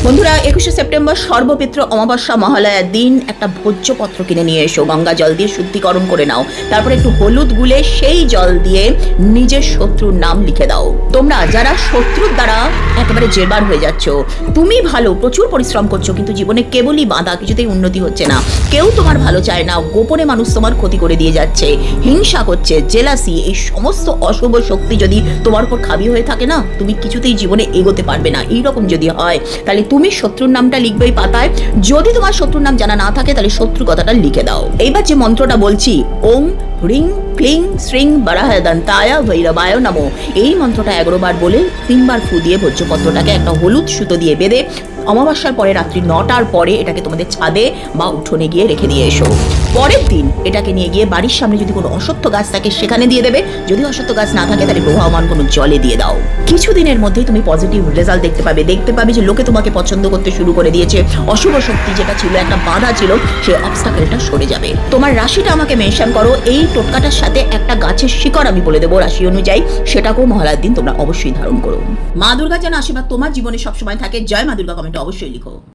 বন্ধুরা 21শে সেপ্টেম্বর সর্বপিত্র অমাবস্যা মহালয়ার দিন একটা ভোজ্যপত্র কিনে নিয়ে এসো, গঙ্গা জল দিয়ে শুদ্ধিকরণ করে নাও, তারপরে একটু হলুদ গুলে সেই জল দিয়ে নিজের শত্রুর নাম লিখে দাও। তোমরা যারা শত্রুর দ্বারা একেবারে জেরবার হয়ে যাচ্ছ, তুমি ভালো প্রচুর পরিশ্রম করছো কিন্তু জীবনে কেবলই বাধা, কিছুতেই উন্নতি হচ্ছে না, কেউ তোমার ভালো চায় না, গোপনে মানুষ তোমার ক্ষতি করে দিয়ে যাচ্ছে, হিংসা করছে, জেলাসি, এই সমস্ত অশুভ শক্তি যদি তোমার উপর হাবি হয়ে থাকে না, তুমি কিছুতেই জীবনে এগোতে পারবে না। এইরকম যদি হয় তাহলে তুমি শত্রুর নামটা লিখবে এই পাতায়। যদি তোমার শত্রুর নাম জানা না থাকে তাহলে শত্রু কথাটা লিখে দাও। এইবার যে মন্ত্রটা বলছি, ওম হ্রিং ক্লিং শ্রিং বরাহদন্তায় ভৈরবায় নমো, এই মন্ত্রটা 11 বার বলে 3 বার ফু দিয়ে ভোজ্যপত্রটাকে একটা হলুদ সুতো দিয়ে বেঁধে অমাবস্যার পরে রাত্রি 9টার পরে এটাকে তোমাদের ছাদে বা উঠোনে গিয়ে রেখে দিয়ে এসো। পরের দিন এটাকে নিয়ে গিয়ে বাড়ির সামনে যদি কোনো অশ্বত্থ গাছ থাকে সেখানে দিয়ে দেবে, যদি অশ্বত্থ গাছ না থাকে তাহলে প্রবাহমান কোনো জলে দিয়ে দাও। কিছুদিনের মধ্যেই তুমি পজিটিভ রেজাল্ট দেখতে পাবে যে লোকে তোমাকে পছন্দ করতে শুরু করে দিয়েছে, অশুভ শক্তি যেটা ছিল, একটা বাধা ছিল, সেই অবস্টাকেলটা সরে যাবে। তোমার রাশিটা আমাকে মেনশন করো, এই টোটকাটার সাথে একটা গাছের শিকড় আমি বলে দেবো রাশি অনুযায়ী, সেটাকেও মহালয়ার দিন তোমরা অবশ্যই ধারণ করো। মা দুর্গা যেন আশীর্বাদ তোমার জীবনে সবসময় থাকে। জয় মা দুর্গা কমেন্টে অবশ্যই লিখো।